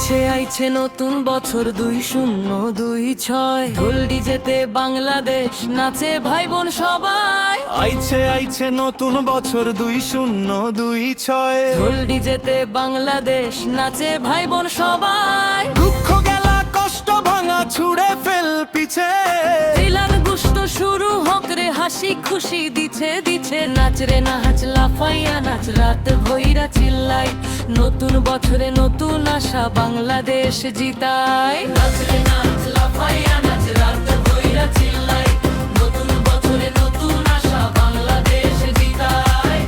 আইছে আইছে নতুন বছর 2026 ঢোল ডিজেতে বাংলাদেশ নাচে ভাই বোন সবাই। আইছে আইছে নতুন বছর 2026 ঢোল ডিজেতে বাংলাদেশ নাচে ভাই বোন সবাই। দুঃখ গেলা কষ্ট ভাঙা ছুড়ে ফেল পিছে, দিলার গুষ্ট শুরু হোক রে হাসি খুশি দিছে দিছে নাচ রে নাচ লাফাইয়া নাচ রাত ভইরা চিল্লাই। নতুন বছরে নতুন আশা বাংলাদেশ জিতাই। নাচ রে নাচ লাফাইয়া নাচ রাত ভইরা চিল্লাই। নতুন বছরে নতুন আশা বাংলাদেশ জিতাই।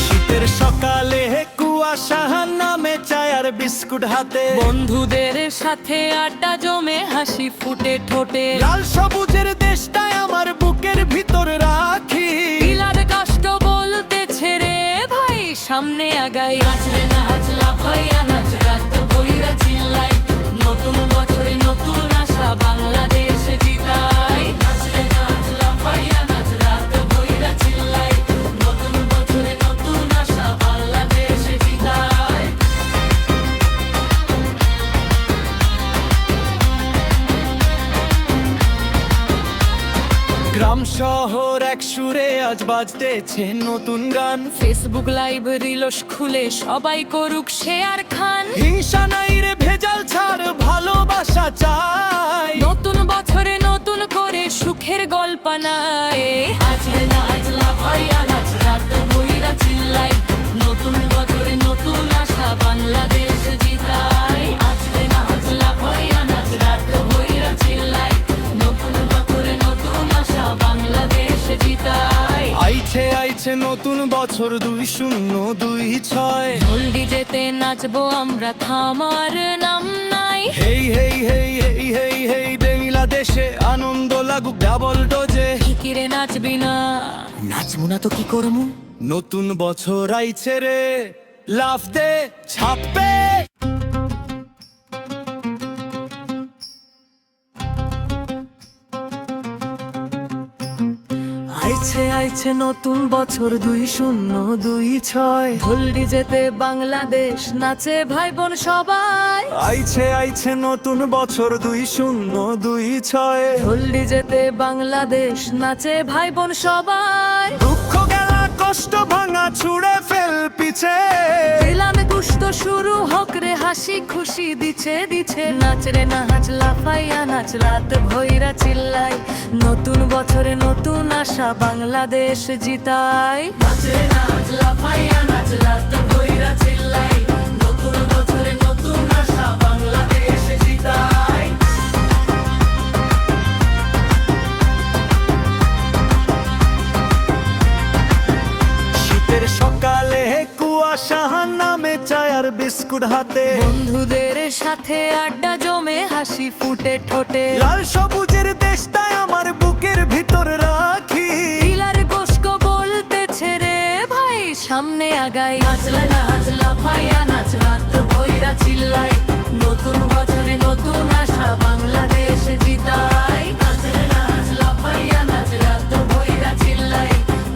শীতের সকালে কুয়াশা নামে চায় আর বিস্কুট হাতে, বন্ধুদের সাথে আড্ডা জমে হাসি ফুটে ঠোঁটে। লাল সবুজের দেশটাই আমার বুকের ভিতর রাখি। দিলার কষ্ট বলতেছে রে ভাই সামনে আগাই। নাচ রে নাচ লাফাইয়া নাচ রাত ভইরা চিল্লাই। নতুন বছরে নতুন আশা বাংলাদেশ জিতাই। নাচ রে নাচ লাফাইয়া নাচ রাত ভইরা চিল্লাই। নতুন বছরে নতুন আশা বাংলাদেশ জিতাই। গ্রাম শহর এক সুরে আজ বাজতেছে নতুন গান। ফেসবুক লাইভ রিলস খুলে সবাই করুক শেয়ার খান। হিংসা নাই রে ভেজাল ছাড় ভালোবাসা চাই। নতুন বছরে নতুন করে সুখের গল্প নাই। আজ নাচ লাফাইয়া নাচ রাত ভইরা চিল্লাই। নতুন বছরে নতুন আশা বাংলাদেশ জিতাই। আজ নাচ লাফাইয়া নাচ রাত ভইরা চিল্লাই। নতুন বছরে নতুন আশা বাংলাদেশ জিতাই। আইছে আইছে নতুন বছর 2026। ঢোল ডিজেতে নাচবো আমরা থামার নাম নাই। হেই হেই হেই হেই হেই হেই বাংলাদেশে আনন্দ লাগুক ডাবল ডোজে। কিরে নাচবি না? নাচবো না তো কি করমু? নতুন বছর আইছে রে, লাফ দে ছাপে। আইছে আইছে নতুন বছর 2026। ঢোল ডিজেতে বাংলাদেশ নাচে ভাই বোন সবাই। আইছে আইছে নতুন বছর 2026। ঢোল ডিজেতে বাংলাদেশ নাচে ভাই বোন সবাই। দুঃখ গেলা কষ্ট ভাঙা ছুড়ে ফেল পিছে, দিলামে দুষ্ট শুরু হোক রে হাসি খুশি দিছে দিছে নাচ রে নাচ লাফাইয়া নাচ রাত ভইরা চিল্লাই। নতুন বছরে নতুন আশা বাংলাদেশ জিতাই। নাচ রে নাচ লাফাইয়া নাচ রাত ভইরা চিল্লাই। নতুন বছরে নতুন আশা বাংলাদেশ জিতাই। শীতের সকালে কুয়াশা নামে চায় আর বিস্কুট হাতে, বন্ধুদের সাথে আড্ডা জমে হাসি ফুটে ঠোঁটে। লাল সবুজের দেশটাই আমার বুকের ভিতর রাখি। দিলার গোস্ক বলতেছে রে ভাই সামনে আগাই। নাচ রে নাচ লাফাইয়া নাচ রাত ভইরা চিল্লাই। নতুন বছরে নতুন আশা বাংলাদেশ জিতাই। নাচ রে নাচ লাফাইয়া নাচ রাত ভইরা চিল্লাই।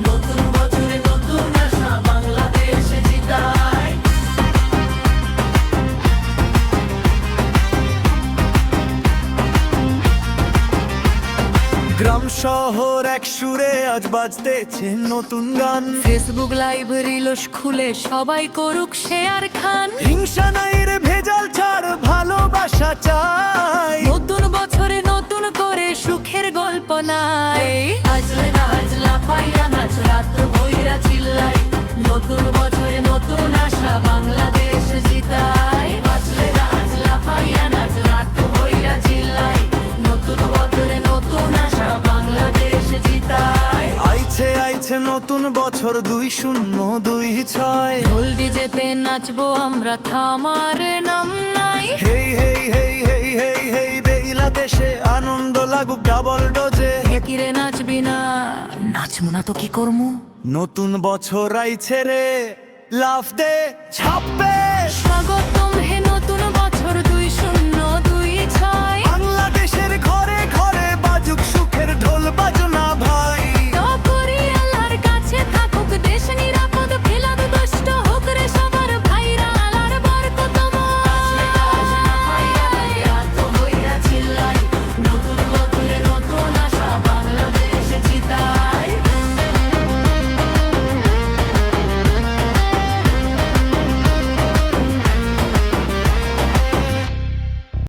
নতুন বছরে নতুন আশা বাংলাদেশ জিতাই। গ্রাম শহর এক সুরে আজ বাজতেছে নতুন গান। ফেসবুক লাইভ রিলস খুলে সবাই করুক শেয়ার খান। হিংসা নাই রে ভেজাল ছাড় ভালোবাসা চাই। নতুন বছরে নতুন করে সুখের গল্প নাই। আজ নাচ লাফাইয়া নাচ রাত ভইরা চিল্লাই। নতুন বছরে নতুন আশা বাংলাদেশ জিতাই। আজ নাচ লাফাইয়া নাচ রাত ভইরা চিল্লাই। নতুন বছরে নতুন আশা বাংলাদেশ জিতাই। আইছে আইছে নতুন বছর 2026। ঢোল ডিজেতে নাচবো আমরা থামার নাম নাই। হেই হেই হেই হেই হেই হেই বাংলাদেশে আনন্দ লাগুক ডাবল ডোজে। কিরে নাচবি না? নাচবো না তো কি করমু? নতুন বছর আইছে রে, লাফ দে ছাপে।